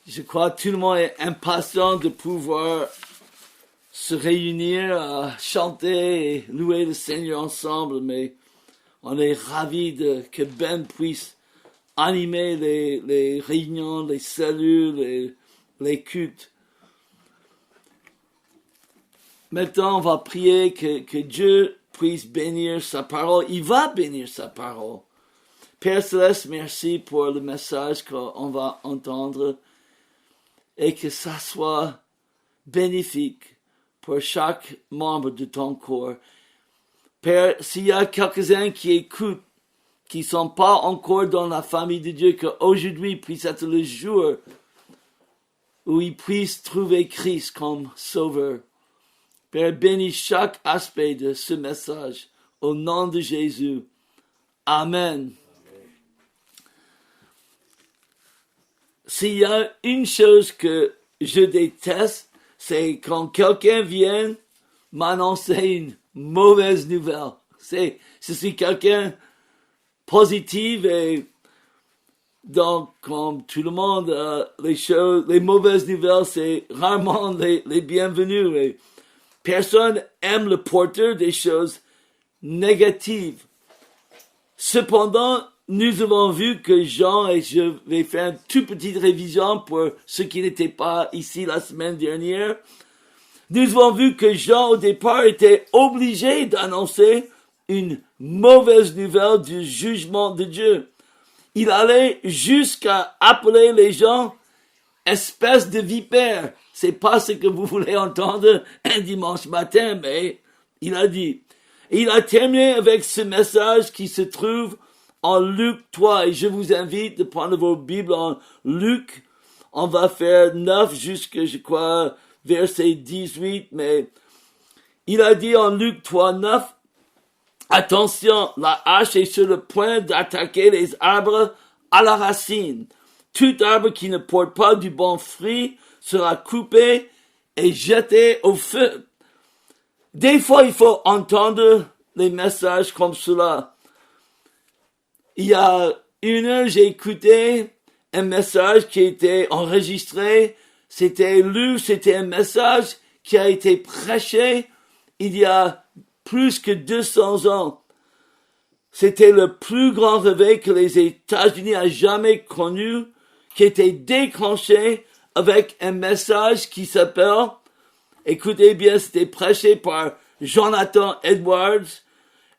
Je crois que tout le monde est impatient de pouvoir se réunir, chanter et louer le Seigneur ensemble, mais on est ravis que Ben puisse animer les réunions, les cellules, les cultes. Maintenant, on va prier que Dieu puisse bénir sa parole. Il va bénir sa parole. Père Céleste, merci pour le message qu'on va entendre et que ça soit bénéfique pour chaque membre de ton corps. Père, s'il y a quelques-uns qui écoutent, qui ne sont pas encore dans la famille de Dieu, qu'aujourd'hui puisse être le jour où ils puissent trouver Christ comme sauveur. Père, bénis chaque aspect de ce message au nom de Jésus. Amen. S'il y a une chose que je déteste, c'est quand quelqu'un vient m'annoncer une mauvaise nouvelle. Je suis quelqu'un positif et donc, comme tout le monde, les mauvaises nouvelles, c'est rarement les bienvenues. Et personne aime le porteur des choses négatives. Cependant, nous avons vu que Jean, et je vais faire une toute petite révision pour ceux qui n'étaient pas ici la semaine dernière, nous avons vu que Jean, au départ, était obligé d'annoncer une mauvaise nouvelle du jugement de Dieu. Il allait jusqu'à appeler les gens espèces de vipères. C'est pas ce que vous voulez entendre un dimanche matin, mais il a dit. Et il a terminé avec ce message qui se trouve en Luc 3. Et je vous invite de prendre vos Bibles en Luc. On va faire 9 jusqu'à, je crois, verset 18. Mais il a dit en Luc 3, 9, attention, la hache est sur le point d'attaquer les arbres à la racine. Tout arbre qui ne porte pas du bon fruit sera coupé et jeté au feu. Des fois, il faut entendre les messages comme cela. Il y a une heure, j'ai écouté un message qui était enregistré. C'était un message qui a été prêché il y a plus que 200 ans. C'était le plus grand réveil que les États-Unis aient jamais connu, qui était déclenché avec un message qui s'appelle, écoutez bien, c'était prêché par Jonathan Edwards,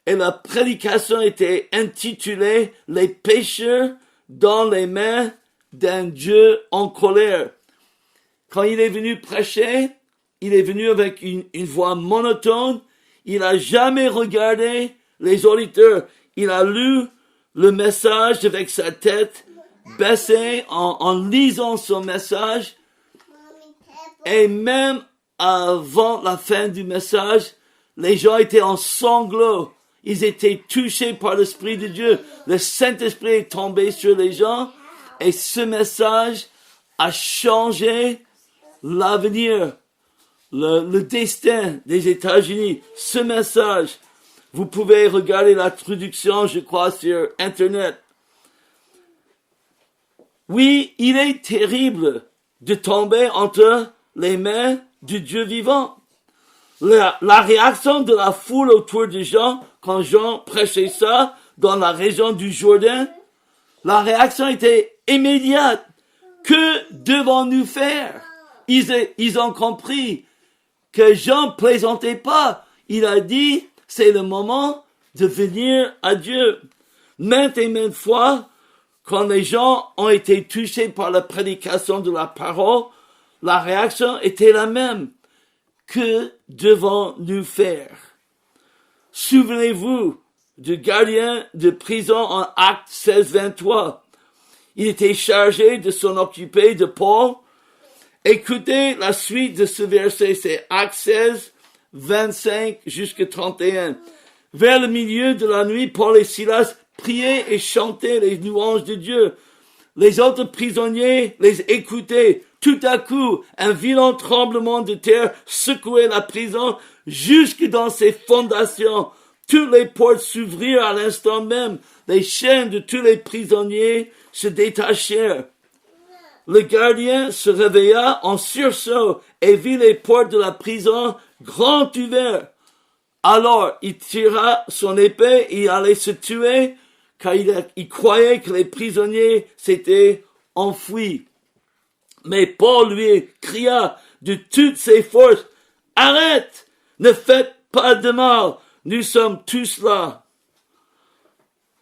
et la prédication était intitulée « Les pécheurs dans les mains d'un Dieu en colère ». Quand il est venu prêcher, il est venu avec une voix monotone. Il n'a jamais regardé les auditeurs. Il a lu le message avec sa tête baissée en lisant son message. Et même avant la fin du message, les gens étaient en sanglots. Ils étaient touchés par l'Esprit de Dieu. Le Saint-Esprit est tombé sur les gens. Et ce message a changé l'avenir, le destin des États-Unis. Ce message, vous pouvez regarder la traduction, je crois, sur Internet. Oui, il est terrible de tomber entre les mains du Dieu vivant. La réaction de la foule autour de Jean, quand Jean prêchait ça dans la région du Jourdain, la réaction était immédiate. Que devons-nous faire? Ils ont compris que Jean plaisantait pas. Il a dit, c'est le moment de venir à Dieu. Maintes et maintes fois, quand les gens ont été touchés par la prédication de la parole, la réaction était la même. Que devons-nous faire? Souvenez-vous du gardien de prison en Actes 16, 23. Il était chargé de s'en occuper de Paul. Écoutez la suite de ce verset, c'est Actes 16, 25 jusqu'à 31. Vers le milieu de la nuit, Paul et Silas priaient et chantaient les louanges de Dieu. Les autres prisonniers les écoutaient. Tout à coup, un violent tremblement de terre secouait la prison jusque dans ses fondations. Toutes les portes s'ouvrirent à l'instant même. Les chaînes de tous les prisonniers se détachèrent. Le gardien se réveilla en sursaut et vit les portes de la prison grand ouvertes. Alors il tira son épée et allait se tuer, car il croyait que les prisonniers s'étaient enfuis. Mais Paul lui cria de toutes ses forces, « Arrête! Ne faites pas de mal! Nous sommes tous là! »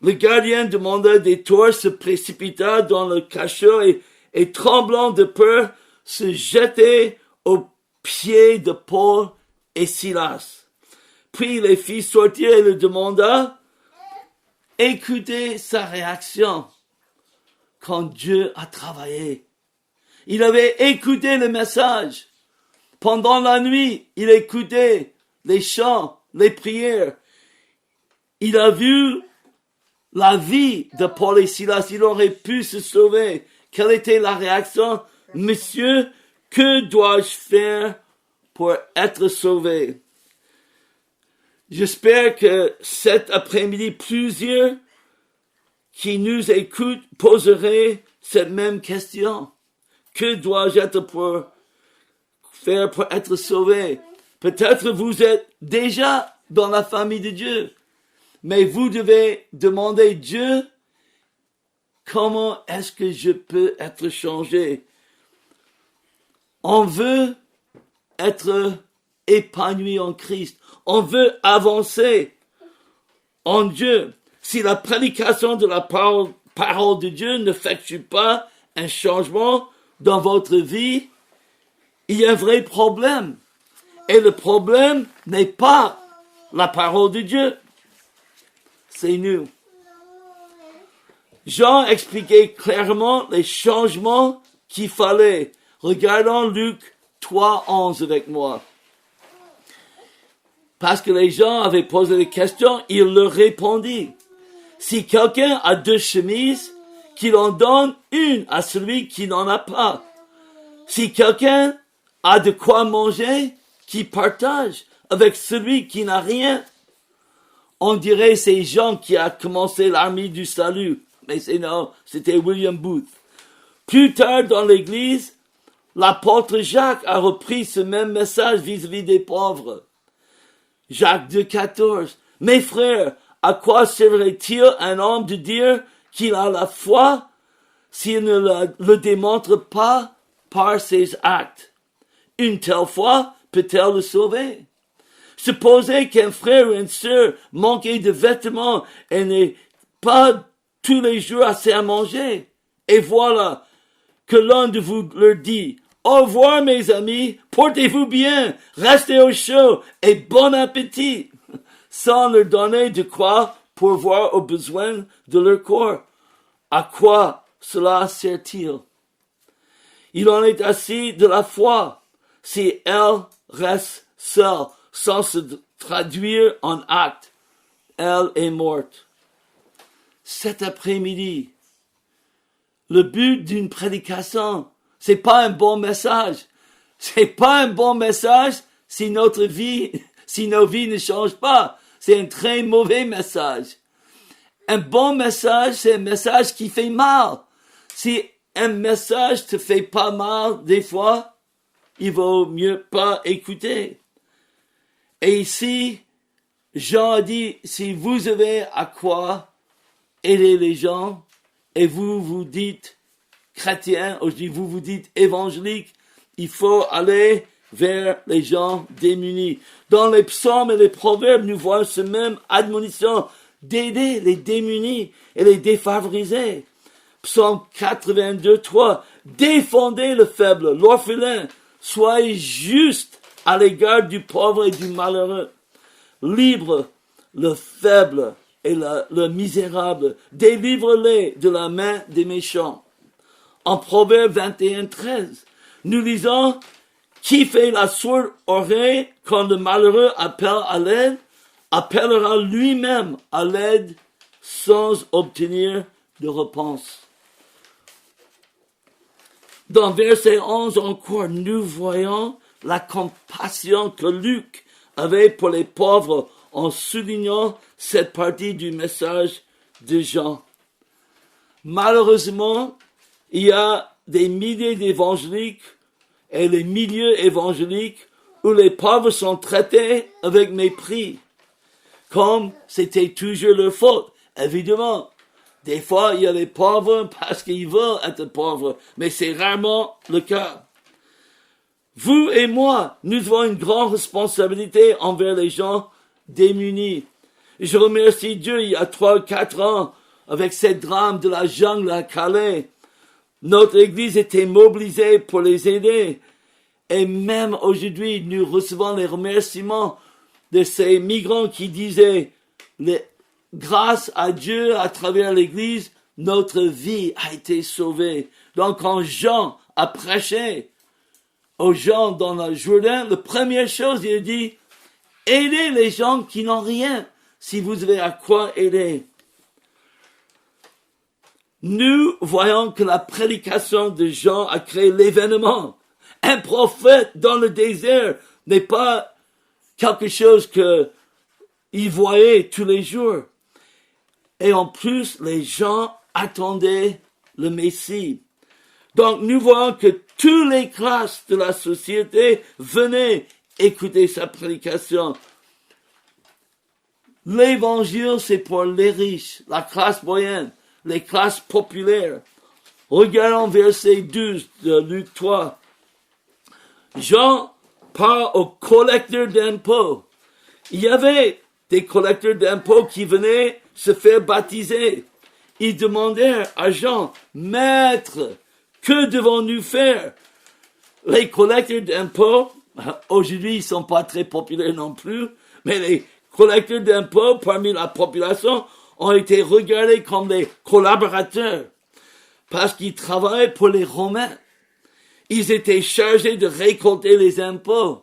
Le gardien demanda des tours, se précipita dans le cachot et tremblant de peur, se jetait aux pieds de Paul et Silas. Puis il les fit sortir et le demanda. Écoutez sa réaction quand Dieu a travaillé. Il avait écouté le message. Pendant la nuit, il écoutait les chants, les prières. Il a vu la vie de Paul et Silas. Il aurait pu se sauver. Quelle était la réaction? Monsieur, que dois-je faire pour être sauvé? J'espère que cet après-midi, plusieurs qui nous écoutent poseraient cette même question. Que dois-je faire pour être sauvé? Peut-être vous êtes déjà dans la famille de Dieu, mais vous devez demander Dieu, comment est-ce que je peux être changé? On veut être épanoui en Christ. On veut avancer en Dieu. Si la prédication de la parole de Dieu n'effectue pas un changement dans votre vie, il y a un vrai problème. Et le problème n'est pas la parole de Dieu. C'est nous. Jean expliquait clairement les changements qu'il fallait. Regardons Luc 3:11 avec moi. Parce que les gens avaient posé des questions, il leur répondit. Si quelqu'un a 2 chemises, qu'il en donne une à celui qui n'en a pas. Si quelqu'un a de quoi manger, qu'il partage avec celui qui n'a rien. On dirait ces gens qui a commencé l'armée du salut. Mais c'était William Booth. Plus tard dans l'église, l'apôtre Jacques a repris ce même message vis-à-vis des pauvres. Jacques 2,14. Mes frères, à quoi servirait-il un homme de dire qu'il a la foi s'il ne le démontre pas par ses actes? Une telle foi peut-elle le sauver? Supposez qu'un frère ou une sœur manquait de vêtements et n'ait pas tous les jours assez à manger. Et voilà que l'un de vous leur dit, au revoir mes amis, portez-vous bien, restez au chaud et bon appétit, sans leur donner de quoi pourvoir aux besoins de leur corps. À quoi cela sert-il? Il en est ainsi de la foi, si elle reste seule, sans se traduire en acte. Elle est morte. Cet après-midi, le but d'une prédication, c'est pas un bon message. C'est pas un bon message si nos vies ne changent pas. C'est un très mauvais message. Un bon message, c'est un message qui fait mal. Si un message te fait pas mal, des fois, il vaut mieux pas écouter. Et ici, Jean a dit, si vous avez à quoi aider les gens, et vous vous dites chrétien, aujourd'hui vous vous dites évangélique, il faut aller vers les gens démunis. Dans les psaumes et les proverbes, nous voyons ce même admonition d'aider les démunis et les défavorisés. Psaume 82:3, défendez le faible, l'orphelin, soyez juste à l'égard du pauvre et du malheureux. Libre le faible et le misérable, délivre-les de la main des méchants. En Proverbe 21:13, nous lisons, qui fait la sourde oreille quand le malheureux appelle à l'aide, appellera lui-même à l'aide sans obtenir de réponse. Dans verset 11 encore, nous voyons la compassion que Luc avait pour les pauvres en soulignant cette partie du message de Jean. Malheureusement, il y a des milliers d'évangéliques et les milieux évangéliques où les pauvres sont traités avec mépris, comme c'était toujours leur faute. Évidemment, des fois, il y a les pauvres parce qu'ils veulent être pauvres, mais c'est rarement le cas. Vous et moi, nous avons une grande responsabilité envers les gens démunis. Je remercie Dieu, il y a 3 ou 4 ans, avec cette drame de la jungle à Calais, notre Église était mobilisée pour les aider. Et même aujourd'hui, nous recevons les remerciements de ces migrants qui disaient, grâce à Dieu, à travers l'Église, notre vie a été sauvée. Donc quand Jean a prêché aux gens dans le Jourdain, la première chose, il a dit, aidez les gens qui n'ont rien, si vous avez à quoi aider. Nous voyons que la prédication de Jean a créé l'événement. Un prophète dans le désert n'est pas quelque chose qu'il voyait tous les jours. Et en plus, les gens attendaient le Messie. Donc nous voyons que toutes les classes de la société venaient écouter sa prédication. L'évangile, c'est pour les riches, la classe moyenne, les classes populaires. Regardons verset 12 de Luc 3. Jean parle aux collecteurs d'impôts. Il y avait des collecteurs d'impôts qui venaient se faire baptiser. Ils demandèrent à Jean, Maître, que devons-nous faire? Les collecteurs d'impôts, aujourd'hui ils sont pas très populaires non plus, mais les collecteurs d'impôts parmi la population ont été regardés comme des collaborateurs parce qu'ils travaillaient pour les Romains. Ils étaient chargés de récolter les impôts.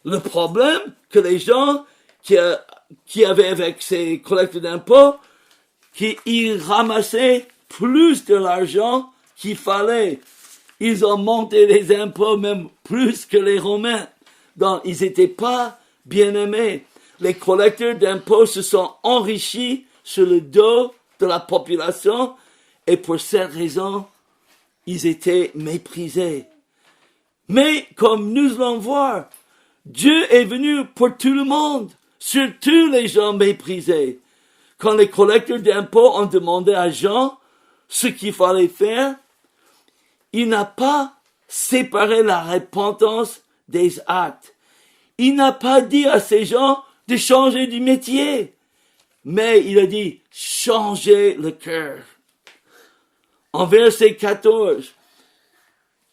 Le problème que les gens qui avaient avec ces collecteurs d'impôts, qu'ils ramassaient plus de l'argent qu'il fallait. Ils ont monté les impôts même plus que les Romains. Donc, ils n'étaient pas bien aimés. Les collecteurs d'impôts se sont enrichis sur le dos de la population et pour cette raison, ils étaient méprisés. Mais comme nous allons voir, Dieu est venu pour tout le monde, surtout les gens méprisés. Quand les collecteurs d'impôts ont demandé à Jean ce qu'il fallait faire, il n'a pas séparé la repentance des actes. Il n'a pas dit à ces gens de changer du métier, mais il a dit changer le cœur. En verset 14,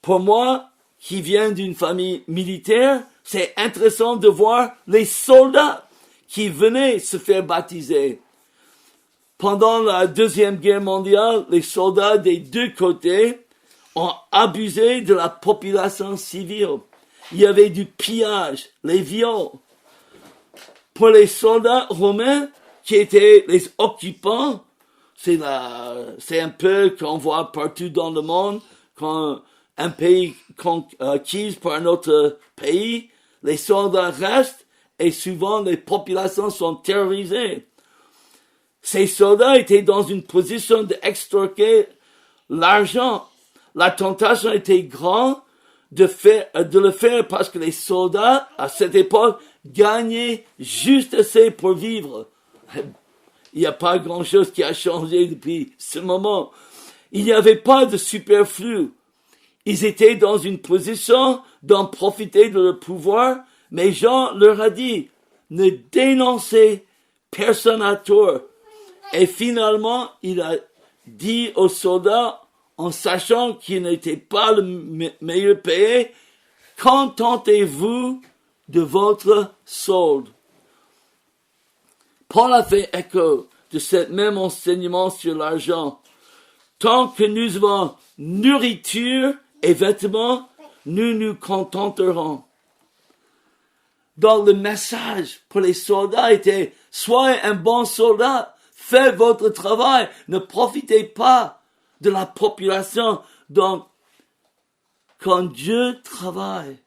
pour moi, qui viens d'une famille militaire, c'est intéressant de voir les soldats qui venaient se faire baptiser. Pendant la Deuxième Guerre mondiale, les soldats des deux côtés ont abusé de la population civile. Il y avait du pillage, les viols. Pour les soldats romains qui étaient les occupants, c'est un peu qu'on voit partout dans le monde, quand un pays conquis par un autre pays, les soldats restent et souvent les populations sont terrorisées. Ces soldats étaient dans une position d'extorquer l'argent. La tentation était grande de le faire parce que les soldats, à cette époque, gagnaient juste assez pour vivre. Il n'y a pas grand-chose qui a changé depuis ce moment. Il n'y avait pas de superflu. Ils étaient dans une position d'en profiter de leur pouvoir, mais Jean leur a dit, ne dénoncez personne à tort. Et finalement, il a dit aux soldats, en sachant qu'ils n'étaient pas le meilleur payé, contentez-vous de votre solde. Paul a fait écho de ce même enseignement sur l'argent. Tant que nous avons nourriture et vêtements, nous nous contenterons. Donc le message pour les soldats était, soyez un bon soldat, faites votre travail, ne profitez pas de la population. Donc, quand Dieu travaille,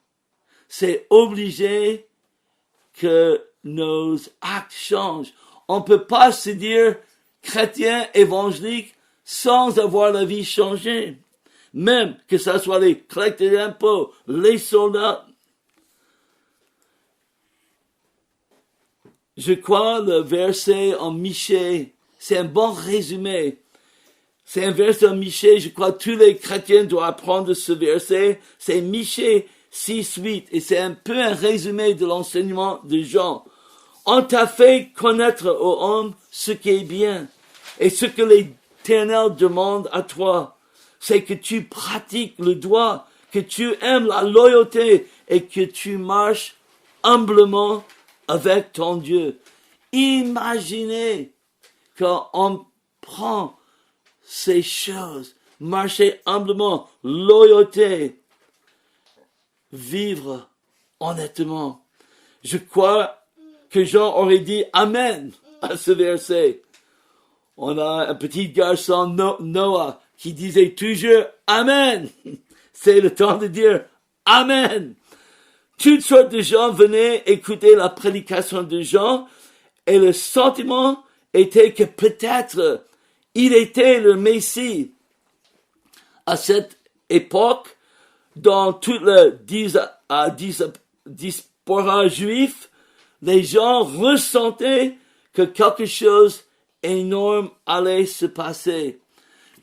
c'est obligé que nos actes changent. On ne peut pas se dire chrétien évangélique sans avoir la vie changée. même que ce soit les collecteurs d'impôts, les soldats. Je crois le verset en Michée, c'est un bon résumé. C'est un verset en Michée, je crois que tous les chrétiens doivent apprendre ce verset. C'est Michée 6:8 et c'est un peu un résumé de l'enseignement de Jean. On t'a fait connaître aux hommes ce qui est bien et ce que l'Éternel demande à toi. C'est que tu pratiques le droit, que tu aimes la loyauté et que tu marches humblement avec ton Dieu. Imaginez quand on prend ces choses, marcher humblement, loyauté, vivre honnêtement. Je crois que Jean aurait dit Amen à ce verset. On a un petit garçon, Noah, qui disait toujours Amen. C'est le temps de dire Amen. Toutes sortes de gens venaient écouter la prédication de Jean et le sentiment était que peut-être il était le Messie. À cette époque, dans toute la diaspora juive, les gens ressentaient que quelque chose d'énorme allait se passer.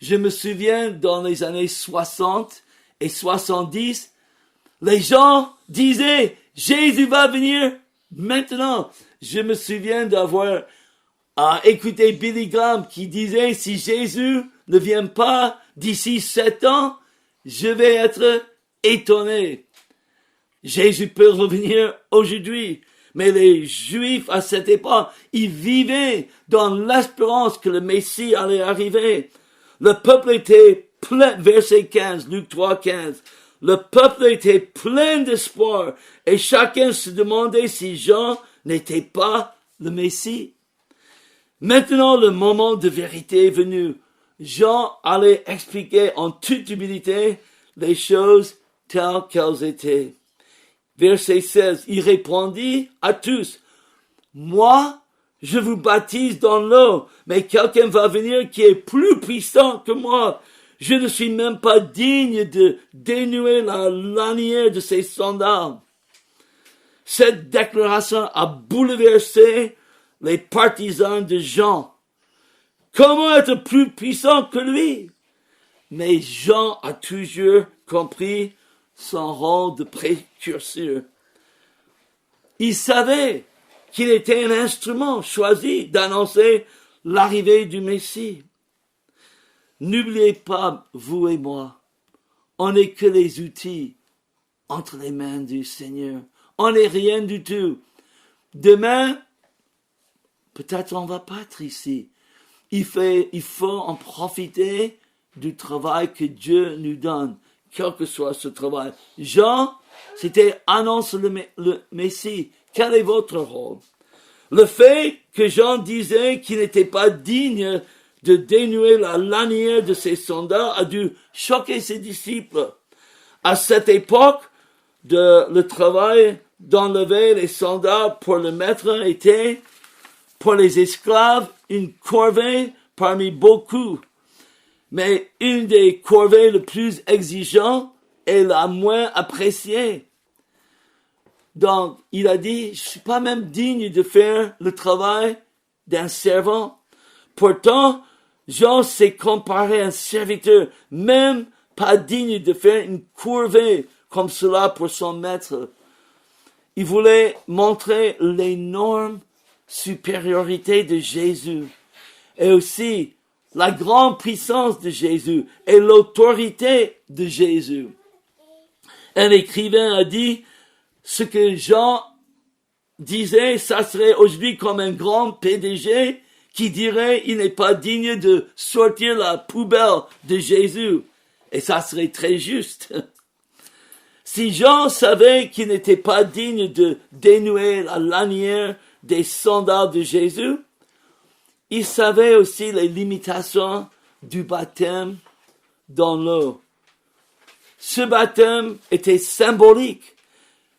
Je me souviens dans les années 60 et 70, les gens disaient, Jésus va venir maintenant. Je me souviens d'avoir écouté Billy Graham qui disait, si Jésus ne vient pas d'ici 7 ans, je vais être étonné. Jésus peut revenir aujourd'hui. Mais les Juifs à cette époque, ils vivaient dans l'espérance que le Messie allait arriver. Le peuple était plein, verset 15, Luc 3:15. Le peuple était plein d'espoir et chacun se demandait si Jean n'était pas le Messie. Maintenant, le moment de vérité est venu. Jean allait expliquer en toute humilité les choses telles qu'elles étaient. Verset 16, il répondit à tous, moi, je vous baptise dans l'eau, mais quelqu'un va venir qui est plus puissant que moi. Je ne suis même pas digne de dénouer la lanière de ses sandales. Cette déclaration a bouleversé les partisans de Jean. Comment être plus puissant que lui? Mais Jean a toujours compris son rôle de précurseur. Il savait qu'il était un instrument choisi d'annoncer l'arrivée du Messie. N'oubliez pas, vous et moi, on n'est que les outils entre les mains du Seigneur. On n'est rien du tout. Demain, peut-être on va pas être ici. Il faut en profiter du travail que Dieu nous donne, quel que soit ce travail. Jean, c'était annoncer le Messie. Quel est votre rôle? Le fait que Jean disait qu'il n'était pas digne de dénouer la lanière de ses soldats a dû choquer ses disciples. À cette époque, le travail d'enlever les soldats pour le maître était, pour les esclaves, une corvée parmi beaucoup. Mais une des corvées les plus exigeantes et la moins appréciée. Donc, il a dit, je suis pas même digne de faire le travail d'un servant. Pourtant, Jean s'est comparé à un serviteur, même pas digne de faire une corvée comme cela pour son maître. Il voulait montrer l'énorme supériorité de Jésus et aussi la grande puissance de Jésus et l'autorité de Jésus. Un écrivain a dit, ce que Jean disait, ça serait aujourd'hui comme un grand PDG qui dirait il n'est pas digne de sortir la poubelle de Jésus. Et ça serait très juste. Si Jean savait qu'il n'était pas digne de dénouer la lanière des sandales de Jésus, il savait aussi les limitations du baptême dans l'eau. Ce baptême était symbolique,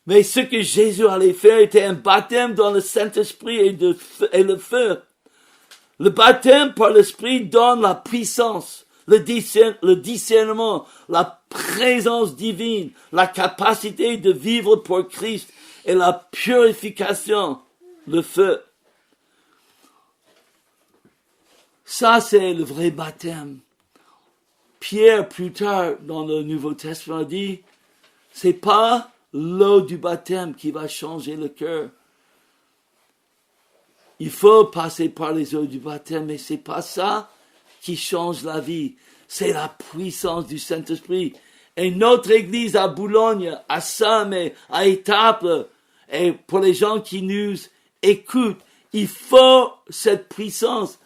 mais ce que Jésus allait faire était un baptême dans le Saint-Esprit et le feu. Le baptême par l'Esprit donne la puissance. le discernement, la présence divine, la capacité de vivre pour Christ et la purification, le feu. Ça, c'est le vrai baptême. Pierre, plus tard, dans le Nouveau Testament, dit, c'est pas l'eau du baptême qui va changer le cœur. Il faut passer par les eaux du baptême, mais c'est pas ça qui change la vie. C'est la puissance du Saint-Esprit. Et notre église à Boulogne, à Sam et à Étaples, et pour les gens qui nous écoutent, il faut cette puissance.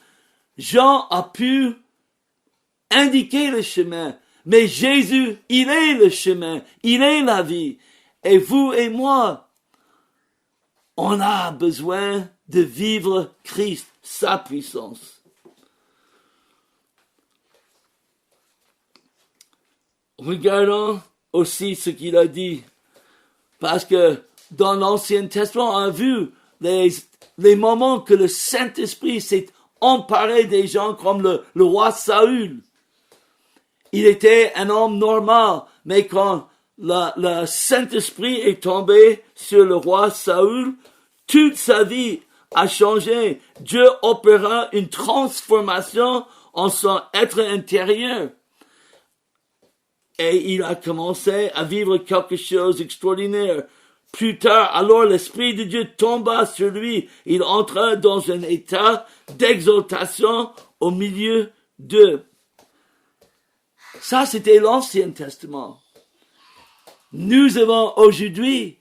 Jean a pu indiquer le chemin, mais Jésus, il est le chemin, il est la vie. Et vous et moi, on a besoin de vivre Christ, sa puissance. Regardons aussi ce qu'il a dit, parce que dans l'Ancien Testament, on a vu les moments que le Saint-Esprit s'est emparé des gens comme le roi Saül. Il était un homme normal, mais quand le Saint-Esprit est tombé sur le roi Saül, toute sa vie a changé. Dieu opéra une transformation en son être intérieur. Et il a commencé à vivre quelque chose d'extraordinaire. Plus tard, alors l'Esprit de Dieu tomba sur lui. Il entra dans un état d'exaltation au milieu d'eux. Ça, c'était l'Ancien Testament. Nous avons aujourd'hui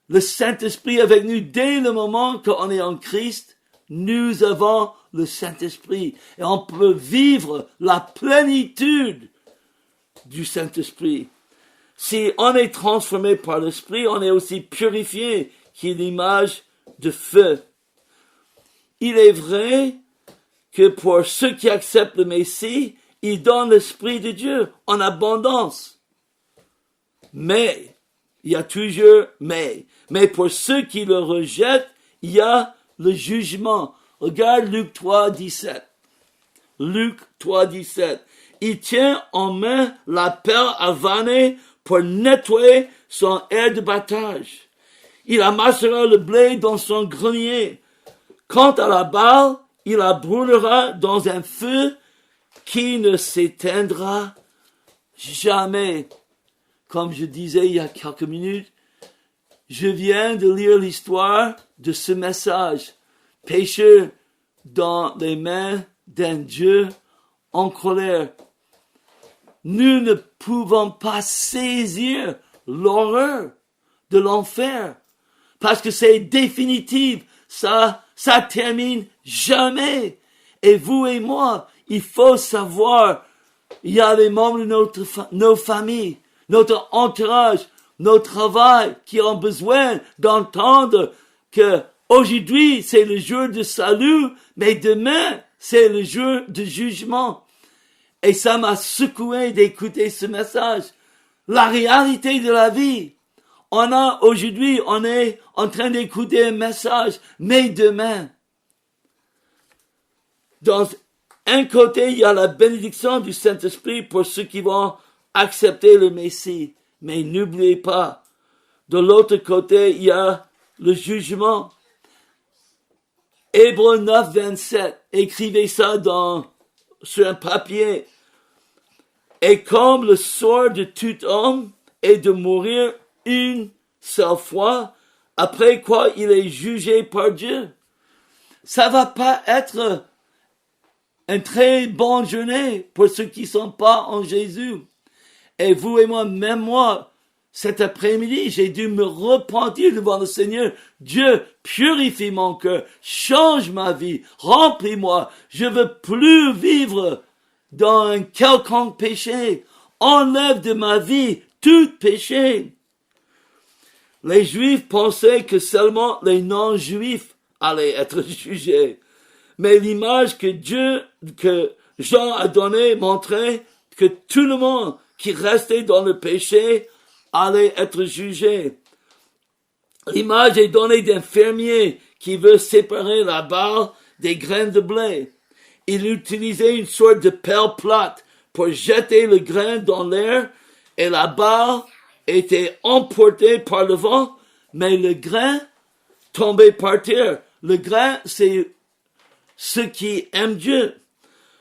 le Saint-Esprit avec nous. Dès le moment qu'on est en Christ, nous avons le Saint-Esprit. Et on peut vivre la plénitude du Saint-Esprit. Si on est transformé par l'Esprit, on est aussi purifié, qui est l'image de feu. Il est vrai que pour ceux qui acceptent le Messie, il donne l'Esprit de Dieu en abondance. Mais, il y a toujours mais. Mais pour ceux qui le rejettent, il y a le jugement. Regarde Luc 3, 17. Luc 3, 17. Il tient en main la pelle à vanner pour nettoyer son aire de battage. Il amassera le blé dans son grenier. Quant à la balle, il la brûlera dans un feu qui ne s'éteindra jamais. Comme je disais il y a quelques minutes, je viens de lire l'histoire de ce message. Pécheur dans les mains d'un Dieu en colère. Nous ne pouvons pas saisir l'horreur de l'enfer. Parce que c'est définitif. Ça termine jamais. Et vous et moi, il faut savoir, il y a les membres de nos familles, notre entourage, nos travail qui ont besoin d'entendre que aujourd'hui c'est le jour de salut, mais demain c'est le jour de jugement. Et ça m'a secoué d'écouter ce message. La réalité de la vie. Aujourd'hui, on est en train d'écouter un message, mais demain, dans un côté, il y a la bénédiction du Saint-Esprit pour ceux qui vont accepter le Messie. Mais n'oubliez pas, de l'autre côté, il y a le jugement. Hébreux 9, 27. Écrivez ça sur un papier. Et comme le sort de tout homme est de mourir une seule fois, après quoi il est jugé par Dieu. Ça va pas être une très bonne journée pour ceux qui sont pas en Jésus. Et vous et moi, même moi, cet après-midi, j'ai dû me repentir devant le Seigneur. Dieu, purifie mon cœur, change ma vie, remplis-moi. Je veux plus vivre dans un quelconque péché. Enlève de ma vie tout péché. Les Juifs pensaient que seulement les non-Juifs allaient être jugés. Mais l'image que Jean a donnée montrait que tout le monde qui restait dans le péché allait être jugé. L'image est donnée d'un fermier qui veut séparer la balle des graines de blé. Il utilisait une sorte de pelle plate pour jeter le grain dans l'air et la balle était emportée par le vent, mais le grain tombait par terre. Le grain, c'est ceux qui aiment Dieu.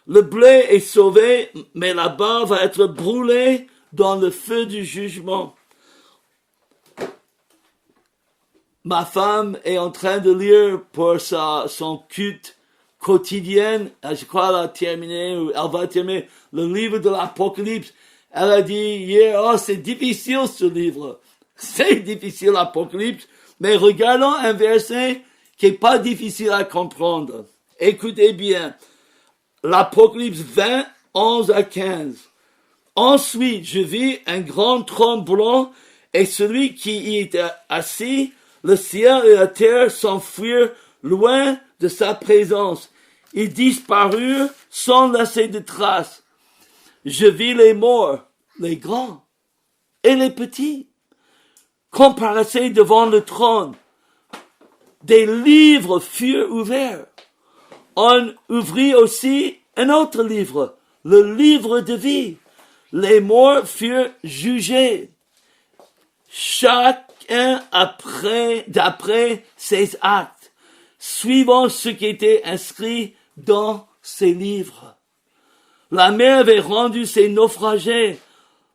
Le blé est sauvé, mais la balle va être brûlée dans le feu du jugement. Ma femme est en train de lire pour son culte quotidien. Je crois qu'elle a terminé, ou elle va terminer le livre de l'Apocalypse. Elle a dit hier, c'est difficile ce livre. C'est difficile l'Apocalypse, mais regardons un verset qui est pas difficile à comprendre. Écoutez bien. L'Apocalypse 20, 11 à 15. Ensuite, je vis un grand trône blanc et celui qui y était assis, le ciel et la terre s'enfuirent loin de sa présence. Ils disparurent sans laisser de traces. Je vis les morts, les grands et les petits, comparaissés devant le trône. Des livres furent ouverts. On ouvrit aussi un autre livre, le livre de vie. Les morts furent jugés, chacun d'après ses actes, suivant ce qui était inscrit dans ces livres. La mer avait rendu ses naufragés.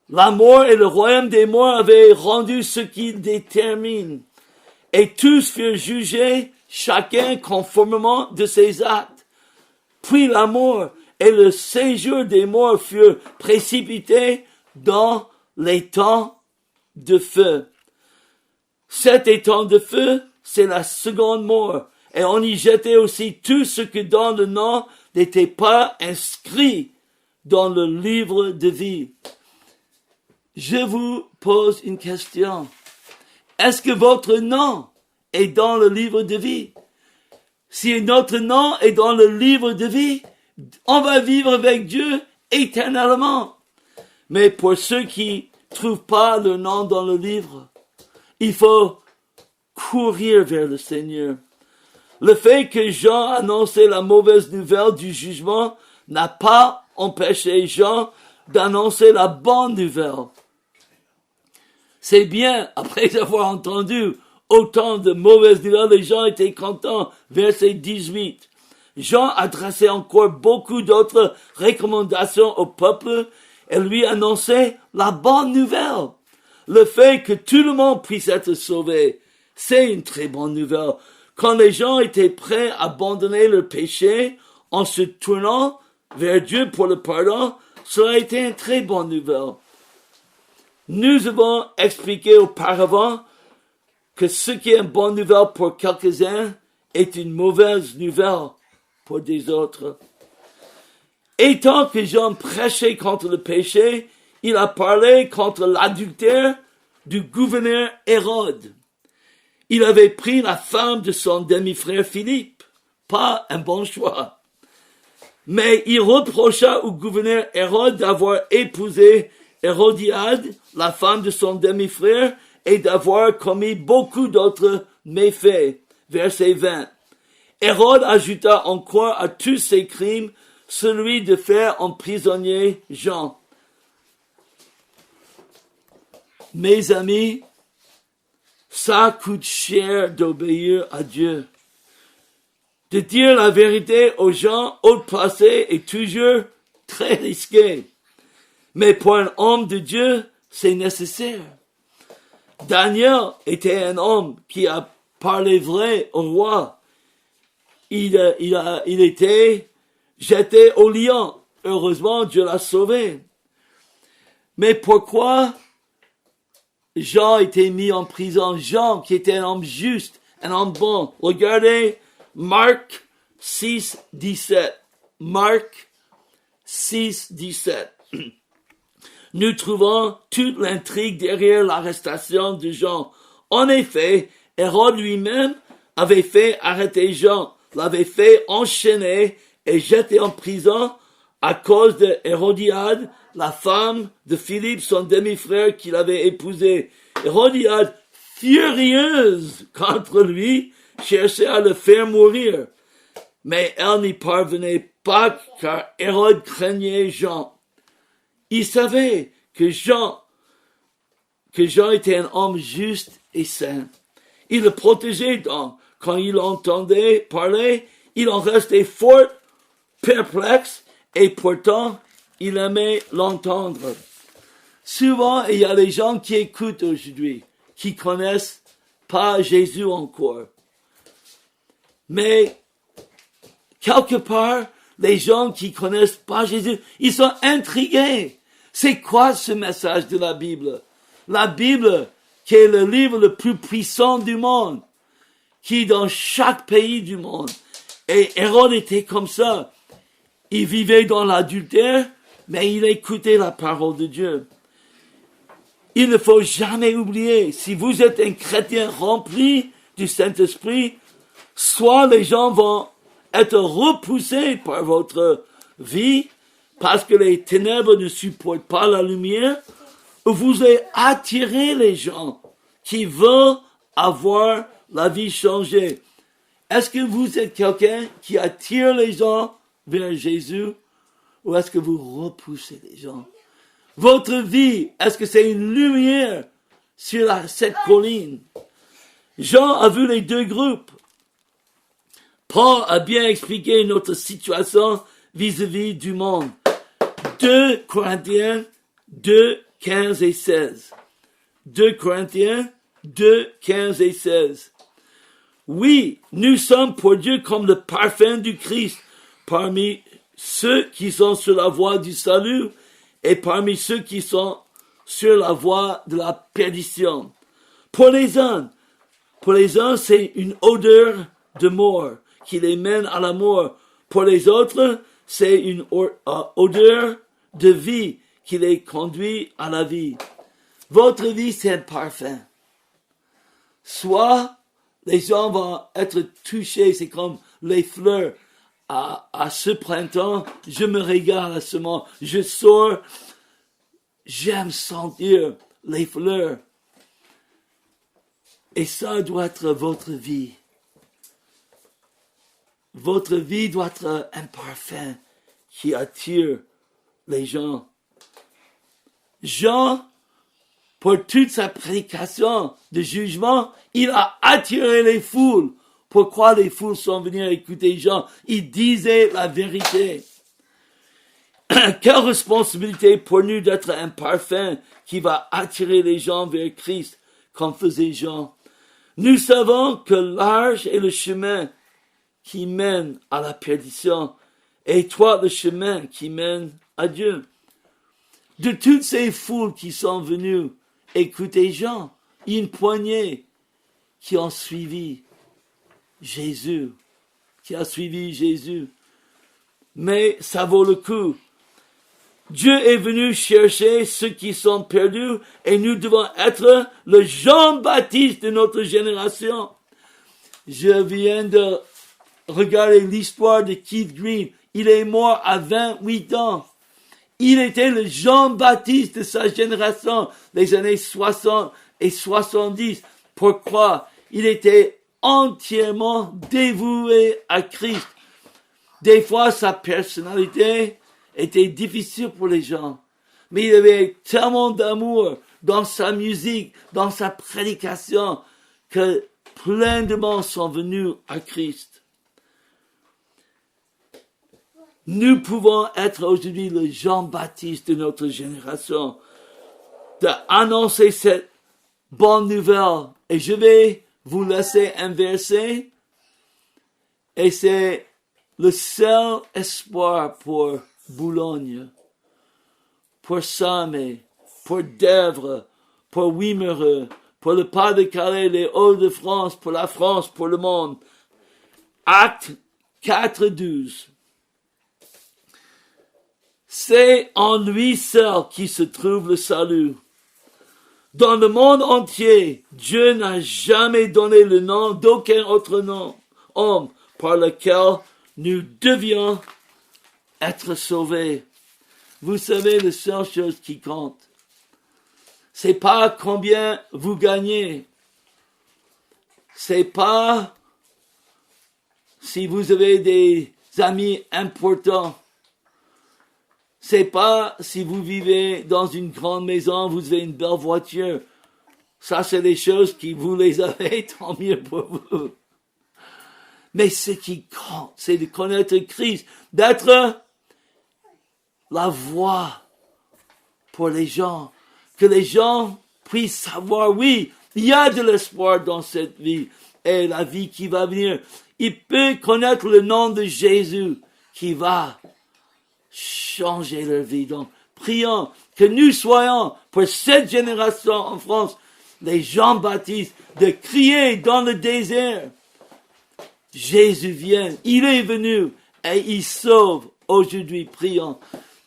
La mort et le royaume des morts avaient rendu ce qu'ils déterminent. Et tous furent jugés, chacun conformément de ses actes. Puis la mort et le séjour des morts furent précipités dans les temps de feu. Cet étang de feu, c'est la seconde mort. Et on y jetait aussi tout ce que dans le nom n'était pas inscrit dans le livre de vie. Je vous pose une question. Est-ce que votre nom est dans le livre de vie? Si notre nom est dans le livre de vie, on va vivre avec Dieu éternellement. Mais pour ceux qui ne trouvent pas leur nom dans le livre, il faut courir vers le Seigneur. Le fait que Jean annonçait la mauvaise nouvelle du jugement n'a pas empêché Jean d'annoncer la bonne nouvelle. C'est bien, après avoir entendu autant de mauvaises nouvelles, les gens étaient contents. Verset 18. Jean adressait encore beaucoup d'autres recommandations au peuple et lui annonçait la bonne nouvelle. Le fait que tout le monde puisse être sauvé, c'est une très bonne nouvelle. Quand les gens étaient prêts à abandonner leur péché en se tournant vers Dieu pour le pardon, cela a été une très bonne nouvelle. Nous avons expliqué auparavant que ce qui est une bonne nouvelle pour quelques-uns est une mauvaise nouvelle pour des autres. Étant que Jean prêchait contre le péché, il a parlé contre l'adultère du gouverneur Hérode. Il avait pris la femme de son demi-frère Philippe. Pas un bon choix. Mais il reprocha au gouverneur Hérode d'avoir épousé Hérodiade, la femme de son demi-frère, et d'avoir commis beaucoup d'autres méfaits. Verset 20. Hérode ajouta encore à tous ses crimes celui de faire emprisonner Jean. Mes amis, ça coûte cher d'obéir à Dieu. De dire la vérité aux gens haut placés est toujours très risqué. Mais pour un homme de Dieu, c'est nécessaire. Daniel était un homme qui a parlé vrai au roi. Il était jeté au lion. Heureusement, Dieu l'a sauvé. Mais pourquoi Jean était mis en prison? Jean, qui était un homme juste, un homme bon. Regardez Marc 6, 17. Marc 6, 17. Nous trouvons toute l'intrigue derrière l'arrestation de Jean. En effet, Hérode lui-même avait fait arrêter Jean, l'avait fait enchaîner et jeter en prison à cause de Hérodiade, la femme de Philippe, son demi-frère qu'il avait épousé. Hérodiade, furieuse contre lui, cherchait à le faire mourir. Mais elle n'y parvenait pas car Hérode craignait Jean. Il savait que Jean était un homme juste et saint. Il le protégeait donc. Quand il entendait parler, il en restait fort perplexe et pourtant, il aimait l'entendre. Souvent, il y a des gens qui écoutent aujourd'hui, qui connaissent pas Jésus encore. Mais, quelque part, les gens qui connaissent pas Jésus, ils sont intrigués. C'est quoi ce message de la Bible? La Bible, qui est le livre le plus puissant du monde, qui est dans chaque pays du monde. Et Hérode était comme ça. Il vivait dans l'adultère, mais il écoutait la parole de Dieu. Il ne faut jamais oublier, si vous êtes un chrétien rempli du Saint-Esprit, soit les gens vont être repoussés par votre vie, parce que les ténèbres ne supportent pas la lumière, ou vous allez attirer les gens qui veulent avoir la vie changée. Est-ce que vous êtes quelqu'un qui attire les gens vers Jésus, ou est-ce que vous repoussez les gens? Votre vie, est-ce que c'est une lumière sur cette colline? Jean a vu les deux groupes. Paul a bien expliqué notre situation vis-à-vis du monde. 2 Corinthiens 2, 15 et 16. 2 Corinthiens 2, 15 et 16. Oui, nous sommes pour Dieu comme le parfum du Christ parmi ceux qui sont sur la voie du salut et parmi ceux qui sont sur la voie de la perdition. Pour les uns, c'est une odeur de mort qui les mène à la mort. Pour les autres, c'est une odeur de vie qui les conduit à la vie. Votre vie, c'est un parfum. Soit les gens vont être touchés, c'est comme les fleurs. À ce printemps, je me régale à ce moment. Je sors, j'aime sentir les fleurs. Et ça doit être votre vie. Votre vie doit être un parfum qui attire les gens. Jean, pour toute sa prédication de jugement, il a attiré les foules. Pourquoi les foules sont venues écouter Jean? Il disait la vérité. Quelle responsabilité pour nous d'être un parfum qui va attirer les gens vers Christ, comme faisait Jean. Nous savons que large est le chemin qui mène à la perdition, et étroit le chemin qui mène à Dieu. De toutes ces foules qui sont venues écouter Jean, il y a une poignée qui ont suivi Jésus, Mais ça vaut le coup. Dieu est venu chercher ceux qui sont perdus et nous devons être le Jean-Baptiste de notre génération. Je viens de regarder l'histoire de Keith Green. Il est mort à 28 ans. Il était le Jean-Baptiste de sa génération, les années 60 et 70. Pourquoi? Il était entièrement dévoué à Christ. Des fois, sa personnalité était difficile pour les gens. Mais il avait tellement d'amour dans sa musique, dans sa prédication, que plein de gens sont venus à Christ. Nous pouvons être aujourd'hui le Jean-Baptiste de notre génération, d'annoncer cette bonne nouvelle. Et je vais vous laisser un verset, et c'est le seul espoir pour Boulogne, pour Samé, pour Dèvres, pour Wimereux, pour le Pas-de-Calais, les Hauts-de-France, pour la France, pour le monde. Acte 4:12. C'est en lui seul qui se trouve le salut. Dans le monde entier, Dieu n'a jamais donné le nom d'aucun autre nom, homme, par lequel nous devions être sauvés. Vous savez, la seule chose qui compte, c'est pas combien vous gagnez. C'est pas si vous avez des amis importants. C'est pas si vous vivez dans une grande maison, vous avez une belle voiture. Ça, c'est des choses qui vous les avez, tant mieux pour vous. Mais ce qui compte, c'est de connaître Christ, d'être la voix pour les gens. Que les gens puissent savoir, oui, il y a de l'espoir dans cette vie et la vie qui va venir. Il peut connaître le nom de Jésus qui va changer leur vie. Donc, prions que nous soyons, pour cette génération en France, les Jean-Baptiste, de crier dans le désert. Jésus vient, il est venu et il sauve. Aujourd'hui, prions.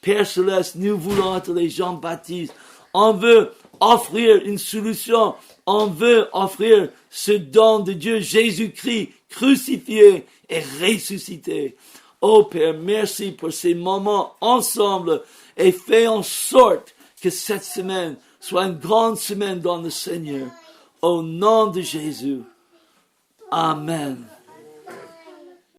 Père Céleste, nous voulons être les Jean-Baptiste. On veut offrir une solution. On veut offrir ce don de Dieu, Jésus-Christ, crucifié et ressuscité. Oh Père, merci pour ces moments ensemble et fais en sorte que cette semaine soit une grande semaine dans le Seigneur. Au nom de Jésus. Amen.